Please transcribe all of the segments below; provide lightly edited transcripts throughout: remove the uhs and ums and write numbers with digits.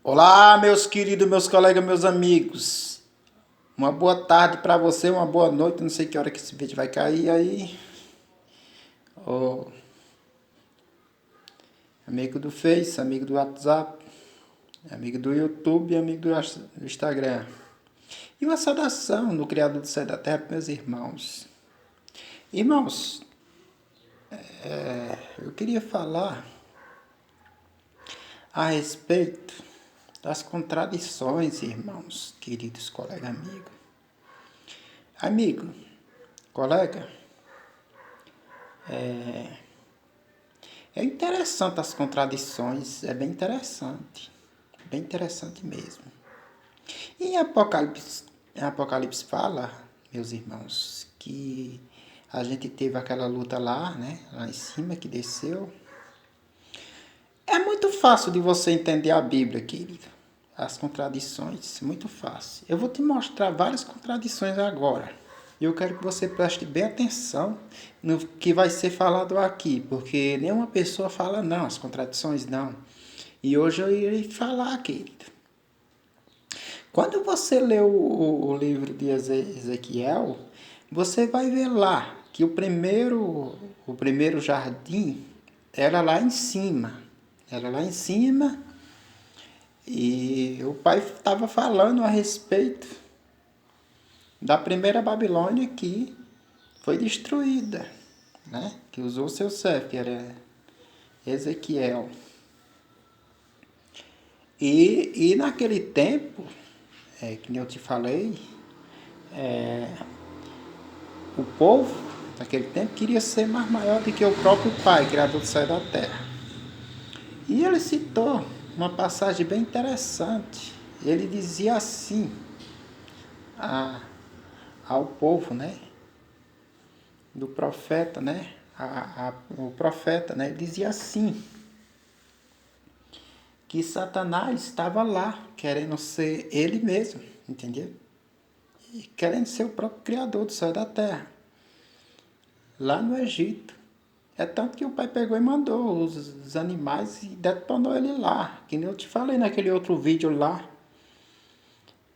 Olá, meus queridos, meus colegas, meus amigos. Uma boa tarde para você, uma boa noite. Não sei que hora que esse vídeo vai cair aí. Ô, amigo do Face, amigo do WhatsApp, amigo do YouTube e amigo do Instagram. E uma saudação no Criador do Céu e da Terra para meus irmãos. Irmãos, eu queria falar a respeito das contradições, irmãos, queridos colegas, amigos. Amigo, colega, é interessante as contradições, é bem interessante mesmo. E em Apocalipse fala, meus irmãos, que a gente teve aquela luta lá, né, lá em cima, que desceu. É muito fácil de você entender a Bíblia, querido. As contradições, muito fácil. Eu vou te mostrar várias contradições agora. E eu quero que você preste bem atenção no que vai ser falado aqui, porque nenhuma pessoa fala não, as contradições não. E hoje eu irei falar, querido. Quando você lê o livro de Ezequiel, você vai ver lá que o primeiro jardim era lá em cima. Era lá em cima e o pai estava falando a respeito da primeira Babilônia que foi destruída, né? Que usou seu chefe, que era Ezequiel. E naquele tempo, que nem eu te falei, o povo, naquele tempo, queria ser mais maior do que o próprio Pai, Criador do céu e da terra. E ele citou uma passagem bem interessante. Ele dizia assim ao povo, né? Do profeta, né? O profeta, né? Ele dizia assim, que Satanás estava lá, querendo ser ele mesmo, entendeu? E querendo ser o próprio Criador do céu e da terra, lá no Egito. É tanto que o pai pegou e mandou os animais e detonou ele lá, que nem eu te falei naquele outro vídeo lá.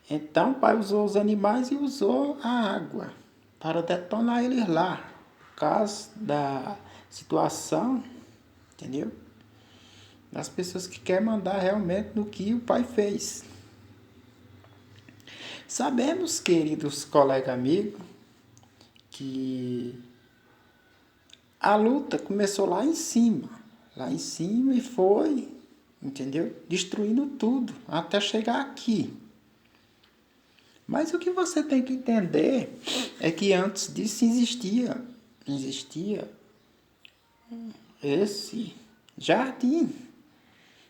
Então o pai usou os animais e usou a água para detonar eles lá, por causa da situação, entendeu? Das pessoas que querem mandar realmente no que o pai fez. Sabemos, queridos colegas amigos, que a luta começou lá em cima e foi, entendeu? Destruindo tudo, até chegar aqui. Mas o que você tem que entender é que antes disso existia esse jardim.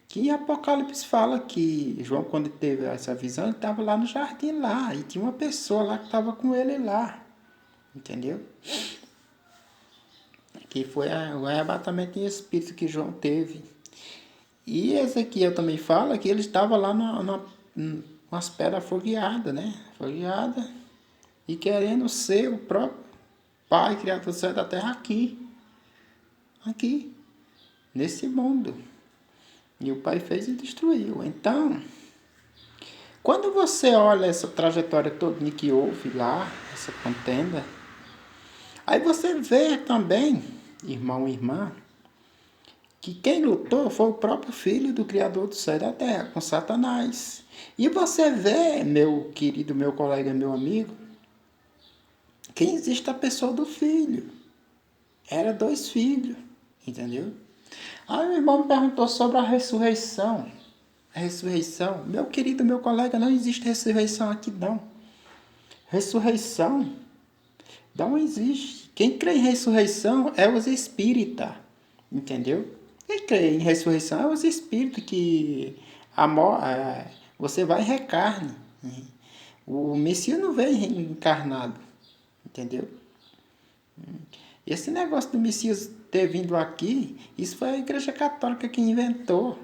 Que Apocalipse fala que João, quando teve essa visão, ele estava lá no jardim lá. E tinha uma pessoa lá que estava com ele lá. Entendeu? Que foi o arrebatamento em espírito que João teve. E Ezequiel também fala que ele estava lá com as pedras afogueadas, né? Afogueada. E querendo ser o próprio Pai, Criador do céu e da terra aqui. Aqui. Nesse mundo. E o Pai fez e destruiu. Então, quando você olha essa trajetória toda que houve lá, essa contenda, aí você vê também, irmão e irmã, que quem lutou foi o próprio Filho do Criador do céu e da terra, com Satanás. E você vê, meu querido, meu colega, meu amigo, que existe a pessoa do Filho. Era dois filhos, entendeu? Aí o irmão me perguntou sobre a ressurreição. A ressurreição. Meu querido, meu colega, não existe ressurreição aqui não. Ressurreição não existe. Quem crê em ressurreição é os espíritas, entendeu? Quem crê em ressurreição é os espíritos que você vai e recarne. O Messias não veio reencarnado, entendeu? Esse negócio do Messias ter vindo aqui, isso foi a Igreja Católica que inventou,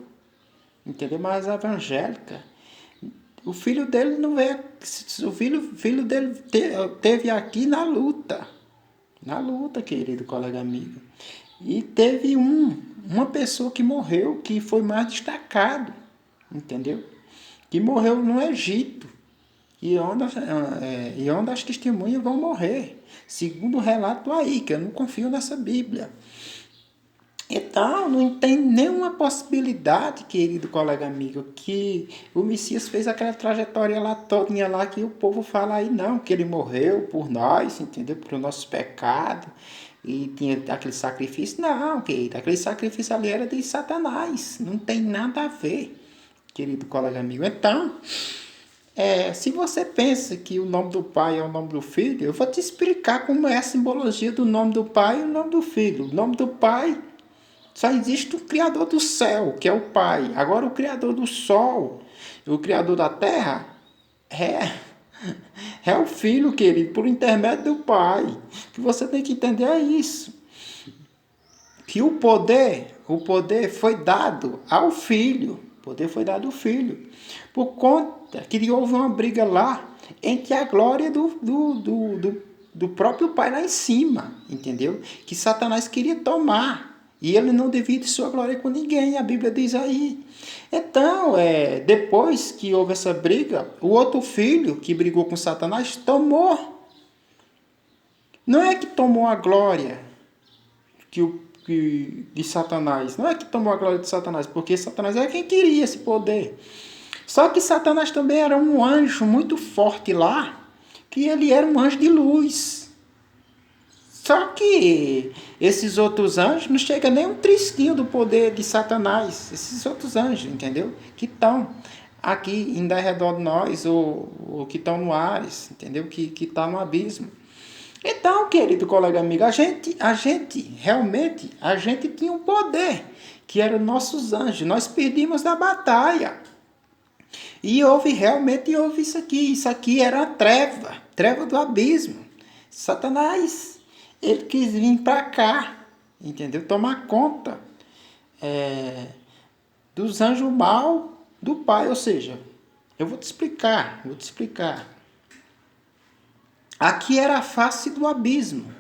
entendeu? Mas a evangélica, o filho dele não veio, o filho dele teve aqui na luta, querido colega amigo. E teve uma pessoa que morreu, que foi mais destacado, entendeu? que morreu no Egito, e onde as testemunhas vão morrer, segundo o relato aí, que eu não confio nessa Bíblia. Então, não tem nenhuma possibilidade, querido colega amigo, que o Messias fez aquela trajetória lá todinha lá que o povo fala aí, não, que ele morreu por nós, entendeu? Por nossos pecados, e tinha aquele sacrifício. Não, querido, aquele sacrifício ali era de Satanás, não tem nada a ver, querido colega amigo. Então, se você pensa que o nome do Pai é o nome do Filho, eu vou te explicar como é a simbologia do nome do Pai e o nome do Filho. O nome do Pai, só existe o Criador do céu, que é o Pai. Agora, o Criador do Sol, o Criador da Terra, é o Filho, querido, por intermédio do Pai. O que você tem que entender é isso. Que o poder foi dado ao Filho. O poder foi dado ao Filho. Por conta que houve uma briga lá entre a glória do próprio Pai lá em cima, entendeu? Que Satanás queria tomar. E ele não divide sua glória com ninguém, a Bíblia diz aí. Então, depois que houve essa briga, o outro filho que brigou com Satanás tomou. Não é que tomou a glória de Satanás. Não é que tomou a glória de Satanás, porque Satanás é quem queria esse poder. Só que Satanás também era um anjo muito forte lá, que ele era um anjo de luz. Só que esses outros anjos não chegam nem um trisquinho do poder de Satanás. Esses outros anjos, entendeu? Que estão aqui em redor de nós, ou que estão no Ares, entendeu? Que estão no abismo. Então, querido colega amigo, a gente realmente tinha um poder, que eram nossos anjos. Nós perdimos na batalha. E realmente houve isso aqui. Isso aqui era a treva do abismo. Satanás, ele quis vir para cá, entendeu? Tomar conta dos anjos mal do Pai. Ou seja, eu vou te explicar. Aqui era a face do abismo.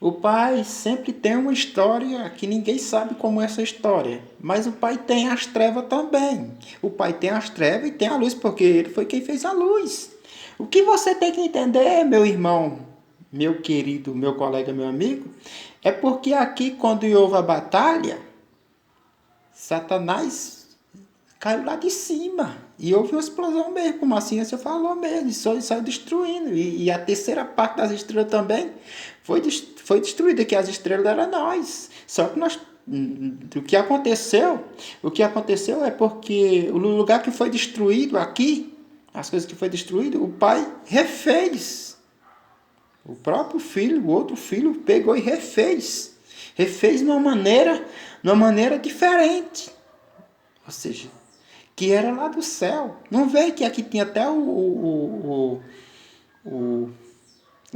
O Pai sempre tem uma história que ninguém sabe como é essa história. Mas o Pai tem as trevas também. O Pai tem as trevas e tem a luz, porque ele foi quem fez a luz. O que você tem que entender, meu irmão, meu querido, meu colega, meu amigo, é porque aqui, quando houve a batalha, Satanás caiu lá de cima. E houve uma explosão mesmo, como a ciência falou mesmo. E saiu destruindo. E a terceira parte das estrelas também foi destruída, que as estrelas eram nós. Só que o que aconteceu é porque o lugar que foi destruído aqui, as coisas que foi destruído, o Pai refez. O próprio filho, o outro filho, pegou e refez. Refez de uma maneira diferente. Ou seja, que era lá do céu. Não veio que aqui tinha até o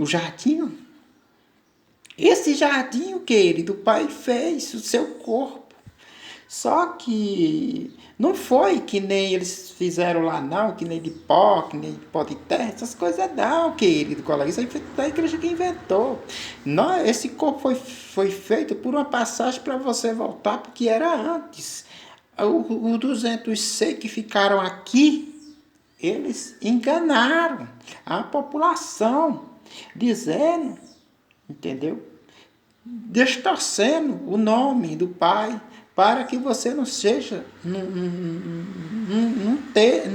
jardim? Esse jardim, querido, o Pai fez o seu corpo. Só que não foi que nem eles fizeram lá, não, que nem de pó, que nem de pó de terra, essas coisas não, querido colega. Isso aí foi da igreja que inventou. Não, esse corpo foi feito por uma passagem para você voltar, porque era antes. Os 206 que ficaram aqui, eles enganaram a população, dizendo, entendeu? Distorcendo o nome do Pai, para que você não seja, não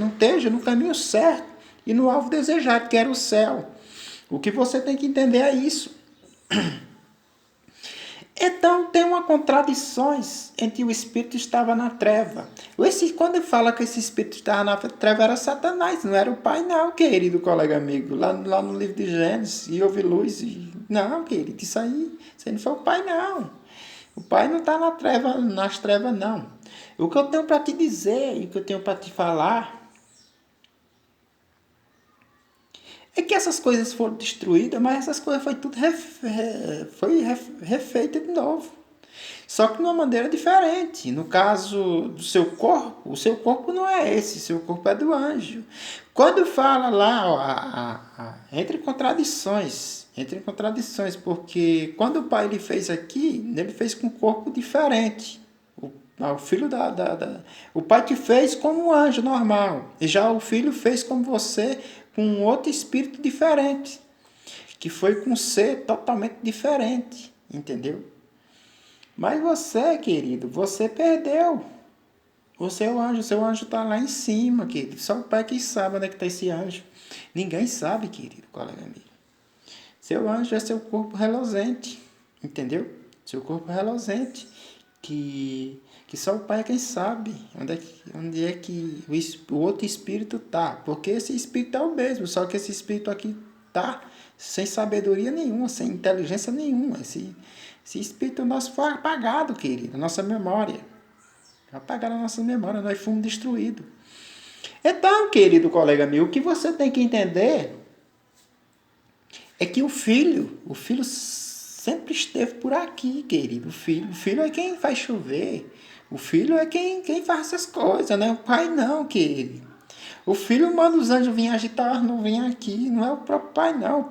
esteja no caminho certo e no alvo desejado, que era o céu. O que você tem que entender é isso. Então, tem uma contradições entre o Espírito que estava na treva. Quando ele fala que esse Espírito estava na treva, era Satanás, não era o Pai, não, querido colega amigo. Lá no livro de Gênesis, e houve luz. Não, querido, isso aí não foi o Pai, não. O Pai não está nas trevas, não. O que eu tenho para te dizer, e o que eu tenho para te falar, é que essas coisas foram destruídas, mas essas coisas foi tudo refeita de novo. Só que de uma maneira diferente. No caso do seu corpo, o seu corpo não é esse, seu corpo é do anjo. Quando fala lá, entre contradições, porque quando o Pai ele fez aqui, ele fez com um corpo diferente. O filho o pai te fez como um anjo normal. E já o filho fez como você, com um outro espírito diferente. Que foi com um ser totalmente diferente. Entendeu? Mas você, querido, você perdeu. O seu anjo está lá em cima, querido. Só o pai que sabe onde é que está esse anjo. Ninguém sabe, querido colega amigo. Seu anjo é seu corpo reluzente. Entendeu? Seu corpo reluzente. Que só o pai é quem sabe onde é que o outro espírito tá. Porque esse espírito é o mesmo, só que esse espírito aqui tá sem sabedoria nenhuma, sem inteligência nenhuma. Esse espírito nosso foi apagado, querido, a nossa memória. Apagaram a nossa memória, nós fomos destruídos. Então, querido colega meu, o que você tem que entender é que o filho sempre esteve por aqui, querido. O filho é quem faz chover. O filho é quem faz essas coisas, né? O pai não, querido. O filho manda os anjos virem agitar, não vem aqui. Não é o próprio pai, não. O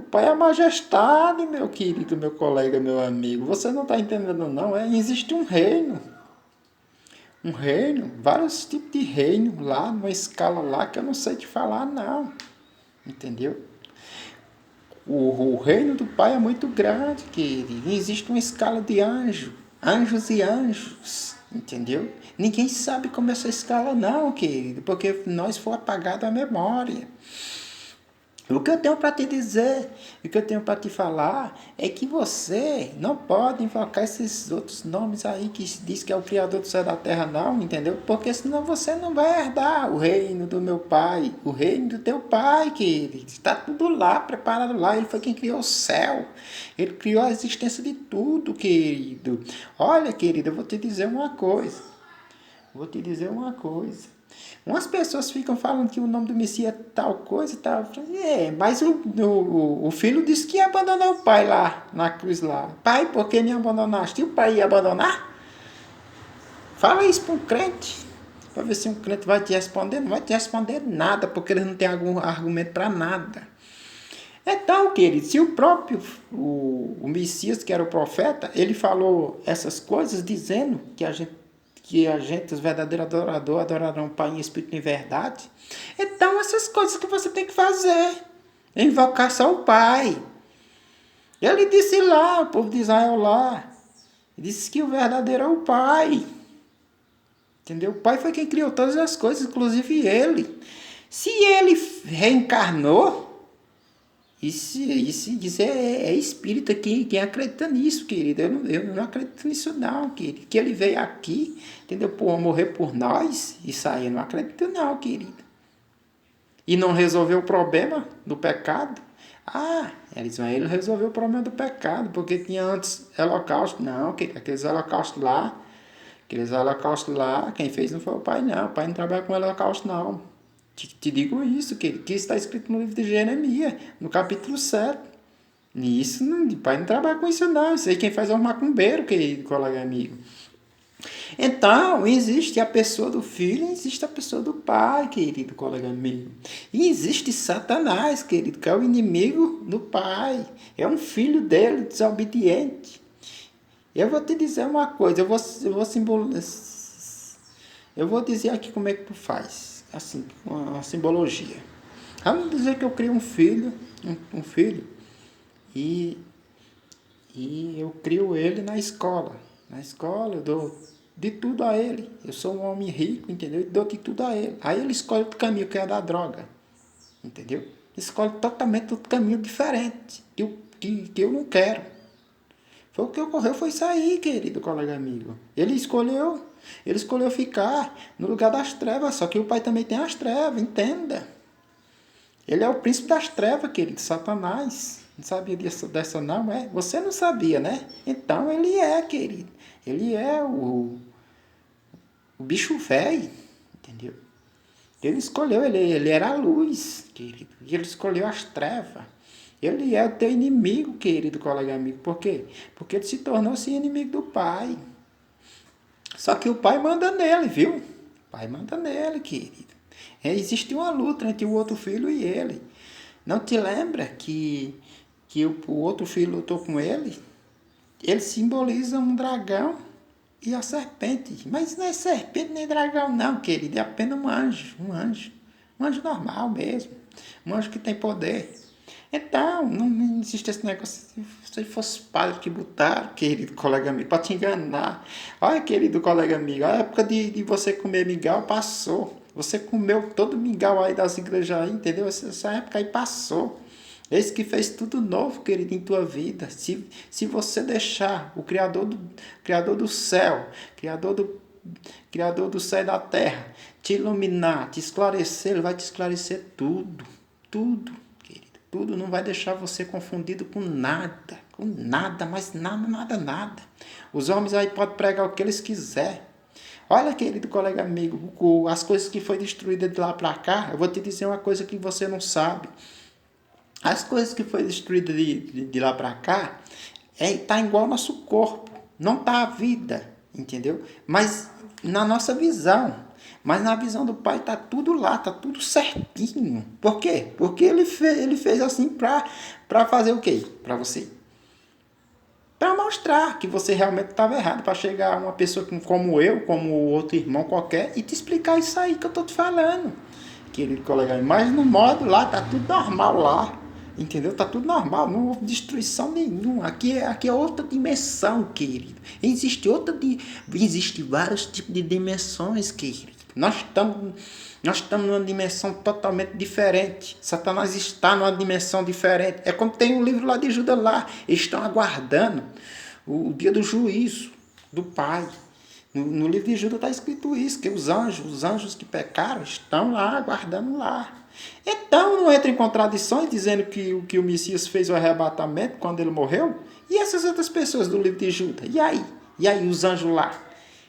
pai é a majestade, meu querido, meu colega, meu amigo. Você não está entendendo, não? Existe um reino. Um reino, vários tipos de reino lá, numa escala lá que eu não sei te falar, não. Entendeu? O reino do Pai é muito grande, querido. Existe uma escala de anjos e anjos, entendeu? Ninguém sabe como é essa escala não, querido, porque nós foi apagado a memória. O que eu tenho para te dizer, o que eu tenho para te falar é que você não pode invocar esses outros nomes aí que diz que é o Criador do céu e da terra, não, entendeu? Porque senão você não vai herdar o reino do meu pai, o reino do teu pai, querido. Está tudo lá, preparado lá. Ele foi quem criou o céu. Ele criou a existência de tudo, querido. Olha, querido, eu vou te dizer uma coisa. Umas pessoas ficam falando que o nome do Messias é tal coisa e tal. Mas o filho disse que ia abandonar o pai lá, na cruz lá. Pai, por que me abandonaste? E o pai ia abandonar? Fala isso para um crente. Para ver se um crente vai te responder. Não vai te responder nada, porque ele não tem algum argumento para nada. Então, querido, se o próprio o Messias, que era o profeta, ele falou essas coisas dizendo que a gente, os verdadeiros adoradores, adorarão o Pai em espírito e em verdade. Então, essas coisas que você tem que fazer. Invocar só o Pai. Ele disse lá, o povo de Israel lá, disse que o verdadeiro é o Pai. Entendeu? O Pai foi quem criou todas as coisas, inclusive ele. Se ele reencarnou, isso é espírita quem acredita nisso, querido. Eu não acredito nisso não, querido. Que ele veio aqui, entendeu? Por morrer por nós, isso aí eu não acredito não, querido. E não resolveu o problema do pecado. Ele resolveu o problema do pecado, porque tinha antes holocausto. Não, querido, aqueles holocaustos lá, quem fez não foi o pai não. O pai não trabalha com holocausto não. Te digo isso, que está escrito no livro de Jeremias, no capítulo 7. Isso, o pai não trabalha com isso não. Isso aí quem faz é o macumbeiro, querido colega amigo. Então, existe a pessoa do filho e existe a pessoa do pai, querido colega amigo. E existe Satanás, querido, que é o inimigo do pai. É um filho dele, desobediente. Eu vou te dizer uma coisa, eu vou dizer aqui como é que tu faz. Assim, uma simbologia. Vamos dizer que eu crio um filho, e eu crio ele na escola. Na escola eu dou de tudo a ele. Eu sou um homem rico, entendeu? E dou de tudo a ele. Aí ele escolhe outro caminho, que é da droga. Entendeu? Escolhe totalmente outro caminho diferente, que eu não quero. Foi o que ocorreu, foi isso aí, querido colega amigo. Ele escolheu ficar no lugar das trevas, só que o pai também tem as trevas, entenda. Ele é o príncipe das trevas, querido, Satanás. Não sabia dessa não, é? Você não sabia, né? Então ele é, querido. Ele é o bicho velho, entendeu? Ele escolheu, ele era a luz, querido. E ele escolheu as trevas. Ele é o teu inimigo, querido colega amigo. Por quê? Porque ele se tornou-se inimigo do pai. Só que o pai manda nele, viu? O pai manda nele, querido. Existe uma luta entre o outro filho e ele. Não te lembra que o outro filho lutou com ele? Ele simboliza um dragão E a serpente, mas não é serpente nem dragão não, querido, é apenas um anjo normal mesmo, um anjo que tem poder. Então, não existe esse negócio, se fosse padre que botaram, querido colega amigo, para te enganar. Olha, querido colega amigo, a época de você comer mingau passou. Você comeu todo mingau aí das igrejas aí, entendeu? Essa época aí passou. Esse que fez tudo novo, querido, em tua vida. Se você deixar o Criador do céu, Criador do céu e da terra, te iluminar, te esclarecer, Ele vai te esclarecer tudo. Tudo, querido. Tudo, não vai deixar você confundido com nada, mas nada. Os homens aí podem pregar o que eles quiserem. Olha, querido colega amigo, as coisas que foi destruídas de lá para cá, eu vou te dizer uma coisa que você não sabe. As coisas que foi destruídas de lá para cá, tá igual ao nosso corpo. Não tá a vida, entendeu? Mas na nossa visão. Mas na visão do Pai tá tudo lá, tá tudo certinho. Por quê? Porque ele fez assim para fazer o quê? Para você. Para mostrar que você realmente estava errado. Para chegar uma pessoa como eu, como outro irmão qualquer, e te explicar isso aí que eu tô te falando. Querido colega, mas no modo lá, tá tudo normal lá. Entendeu? Tá tudo normal, não houve destruição nenhuma. Aqui é outra dimensão, querido. Existe vários tipos de dimensões, querido. Nós estamos numa dimensão totalmente diferente. Satanás está numa dimensão diferente. É como tem um livro lá de Judas lá. Eles estão aguardando o dia do juízo do Pai. No livro de Judas está escrito isso, que os anjos que pecaram estão lá, aguardando lá. Então não entra em contradições dizendo que o Messias fez o arrebatamento quando ele morreu? E essas outras pessoas do livro de Judas? E aí? E aí os anjos lá?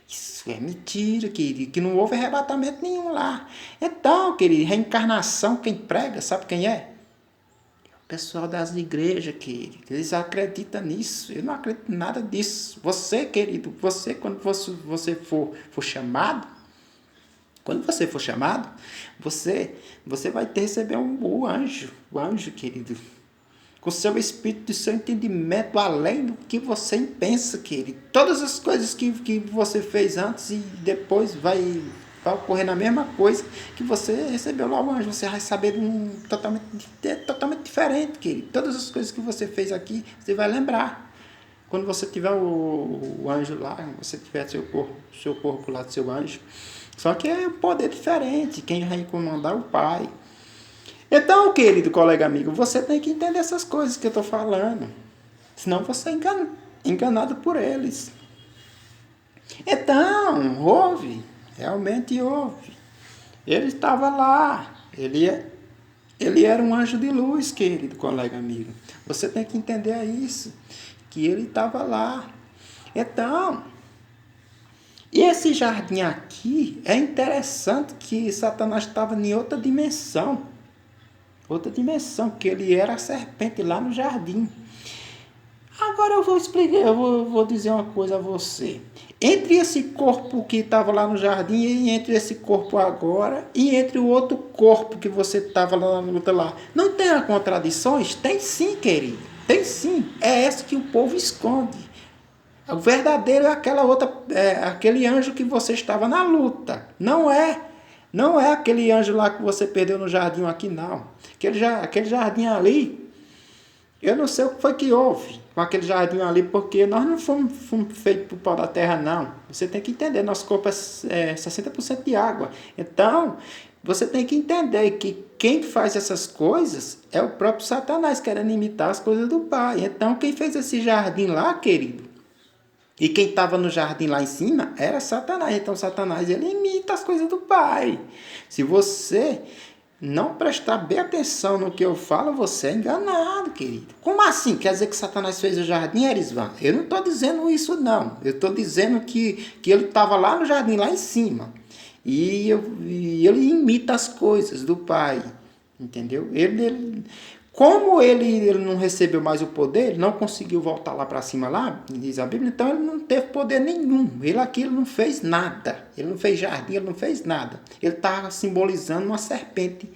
Isso é mentira, querido, que não houve arrebatamento nenhum lá. Então, querido, reencarnação, quem prega, sabe quem é? O pessoal das igrejas, querido, eles acreditam nisso. Eu não acredito em nada disso. Você, querido, quando você for chamado, quando você for chamado, você vai receber o anjo, querido, com seu espírito e seu entendimento além do que você pensa, querido. Todas as coisas que você fez antes e depois vai ocorrer na mesma coisa que você recebeu lá o anjo. Você vai saber totalmente diferente, querido. Todas as coisas que você fez aqui, você vai lembrar. Quando você tiver o anjo lá, você tiver seu corpo lá do seu anjo. Só que é um poder diferente. Quem vai comandar é o Pai. Então, querido colega amigo, você tem que entender essas coisas que eu estou falando. Senão você é enganado por eles. Então, realmente houve. Ele estava lá. Ele era um anjo de luz, querido colega amigo. Você tem que entender isso. Que ele estava lá. Então, e esse jardim aqui é interessante que Satanás estava em outra dimensão. Outra dimensão, que ele era a serpente lá no jardim. Agora eu vou explicar, eu vou dizer uma coisa a você. Entre esse corpo que estava lá no jardim, e entre esse corpo agora, e entre o outro corpo que você estava lá na luta lá, não tem contradições? Tem sim, querido. Tem sim. É essa que o povo esconde. O verdadeiro é aquele anjo que você estava na luta. Não é aquele anjo lá que você perdeu no jardim aqui, não. Aquele jardim ali, eu não sei o que foi que houve com aquele jardim ali, porque nós não fomos feitos para o pó da terra, não. Você tem que entender, nosso corpo é 60% de água. Então, você tem que entender que quem faz essas coisas é o próprio Satanás, querendo imitar as coisas do Pai. Então, quem fez esse jardim lá, querido, e quem estava no jardim lá em cima era Satanás. Então Satanás, ele imita as coisas do Pai. Se você não prestar bem atenção no que eu falo, você é enganado, querido. Como assim? Quer dizer que Satanás fez o jardim, Erisvan? Eu não estou dizendo isso, não. Eu estou dizendo que ele estava lá no jardim, lá em cima. E ele imita as coisas do Pai. Entendeu? Como ele não recebeu mais o poder, ele não conseguiu voltar lá para cima, lá, diz a Bíblia, então ele não teve poder nenhum. Ele não fez nada. Ele não fez jardim, ele não fez nada. Ele está simbolizando uma serpente,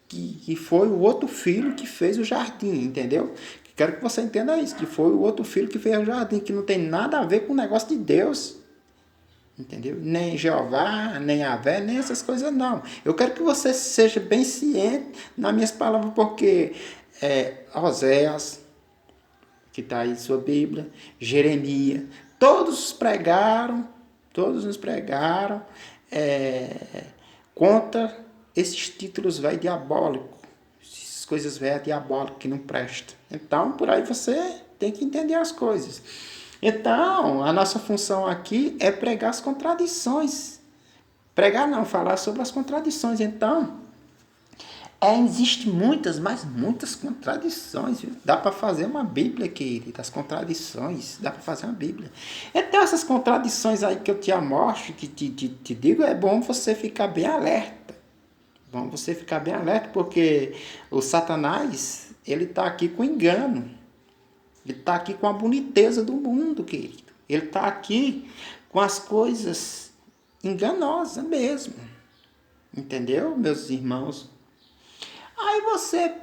que foi o outro filho que fez o jardim, entendeu? Quero que você entenda isso, que foi o outro filho que fez o jardim, que não tem nada a ver com o negócio de Deus. Entendeu? Nem Jeová, nem Yahvé, nem essas coisas não. Eu quero que você seja bem ciente nas minhas palavras, porque Oséias, que está aí em sua Bíblia, Jeremias, todos nos pregaram contra esses títulos velho diabólicos, essas coisas velhas diabólicas que não prestam. Então, por aí você tem que entender as coisas. Então, a nossa função aqui é pregar as contradições. Pregar não, falar sobre as contradições. Então, existe muitas, mas muitas contradições. Viu? Dá para fazer uma Bíblia, querido, das contradições. Dá para fazer uma Bíblia. Então, essas contradições aí que eu te mostro, que te digo, é bom você ficar bem alerta. Bom você ficar bem alerta, porque o Satanás, ele está aqui com engano. Ele está aqui com a boniteza do mundo, querido. Ele está aqui com as coisas enganosas mesmo. Entendeu, meus irmãos? Aí você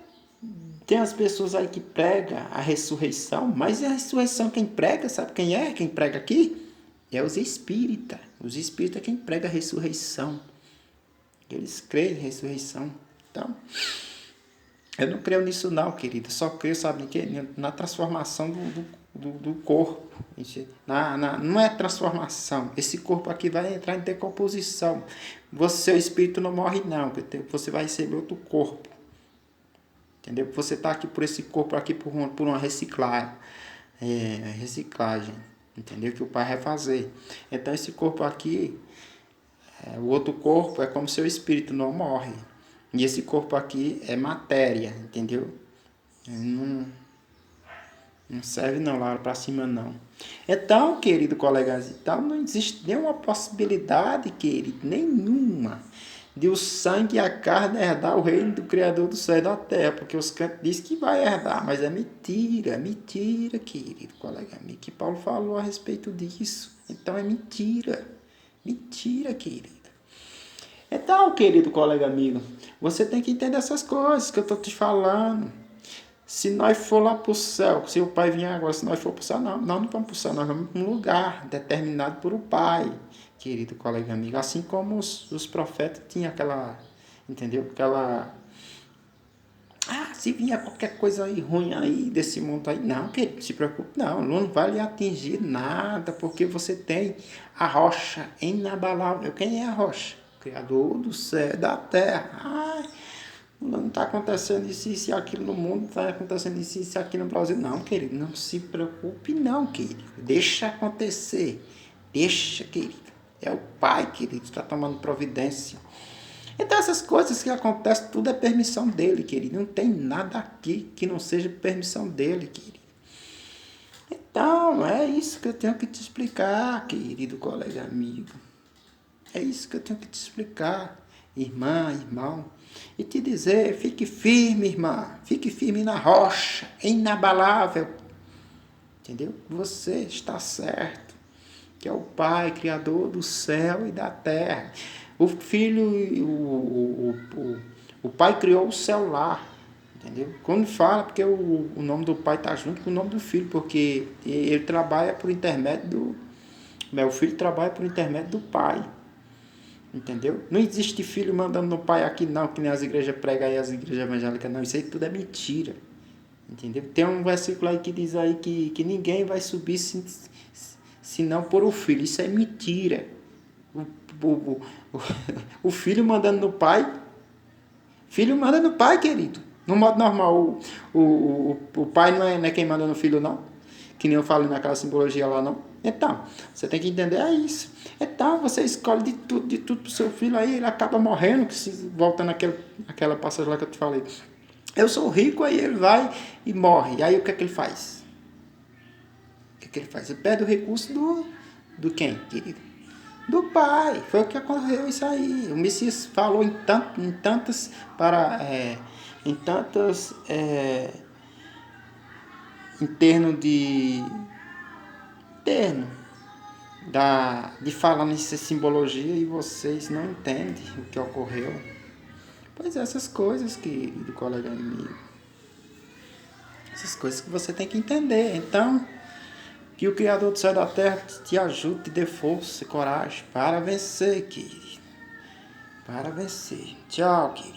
tem as pessoas aí que pregam a ressurreição, mas a ressurreição quem prega, sabe quem é? Quem prega aqui? É os espíritas. Os espíritas é quem prega a ressurreição. Eles creem em ressurreição. Então, eu não creio nisso não, querido. Eu só creio, sabe em quê? Na transformação do corpo. Não é transformação. Esse corpo aqui vai entrar em decomposição. Seu espírito não morre não. Você vai receber outro corpo. Entendeu? Você está aqui por esse corpo aqui por uma reciclagem. Reciclagem. Entendeu? Que o Pai vai fazer. Então esse corpo aqui, o outro corpo é como seu espírito não morre. E esse corpo aqui é matéria, entendeu? Não serve não lá para cima não. Então, querido colega, então não existe nenhuma possibilidade, querido, nenhuma, de o sangue e a carne herdar o reino do Criador do céu e da terra, porque os cantos dizem que vai herdar, mas é mentira, querido colega, que Paulo falou a respeito disso. Então é mentira, querido. Então, querido colega amigo, você tem que entender essas coisas que eu estou te falando. Se nós for lá para o céu, se o Pai vier agora, se nós for para o céu, não vamos para o céu, nós vamos para um lugar determinado por o Pai, querido colega amigo. Assim como os profetas tinham aquela, entendeu? Se vier qualquer coisa aí ruim aí desse mundo aí, não, querido, se preocupe, não vai lhe atingir nada, porque você tem a rocha inabalável. Quem é a rocha? Criador do céu e da terra. Não está acontecendo isso e aquilo no mundo, está acontecendo isso e aquilo no Brasil. Não, querido, não se preocupe não, querido. Deixa acontecer. Deixa, querido. É o Pai, querido, que está tomando providência. Então essas coisas que acontecem, tudo é permissão dele, querido. Não tem nada aqui que não seja permissão dele, querido. Então, é isso que eu tenho que te explicar, querido colega amigo. É isso que eu tenho que te explicar, irmã, irmão. E te dizer, fique firme, irmã. Fique firme na rocha, inabalável. Entendeu? Você está certo. Que é o Pai, Criador do céu e da terra. O Filho, o Pai criou o céu lá. Entendeu? Quando fala, porque o nome do Pai está junto com o nome do Filho, porque ele trabalha por intermédio do... O Filho trabalha por intermédio do Pai. Entendeu? Não existe filho mandando no pai aqui não, que nem as igrejas pregam aí, as igrejas evangélicas, não. Isso aí tudo é mentira. Entendeu? Tem um versículo aí que diz aí que ninguém vai subir se não por o filho. Isso é mentira. O filho mandando no pai. Filho manda no pai, querido. No modo normal. O pai não é quem manda no filho, não. Que nem eu falo naquela simbologia lá, não. Então, você tem que entender isso. Então, você escolhe de tudo pro seu filho, aí ele acaba morrendo, voltando àquela passagem lá que eu te falei. Eu sou rico, aí ele vai e morre. Aí o que é que ele faz? Ele perde o recurso do quem, querido? Do Pai. Foi o que ocorreu isso aí. O Messias falou em tantas em termos de falar nessa simbologia e vocês não entendem o que ocorreu. Pois é, essas coisas, querido colega amigo. Essas coisas que você tem que entender. Então, Que o Criador do céu e da terra te ajude, te dê força e coragem para vencer, querido. Para vencer. Tchau, querido.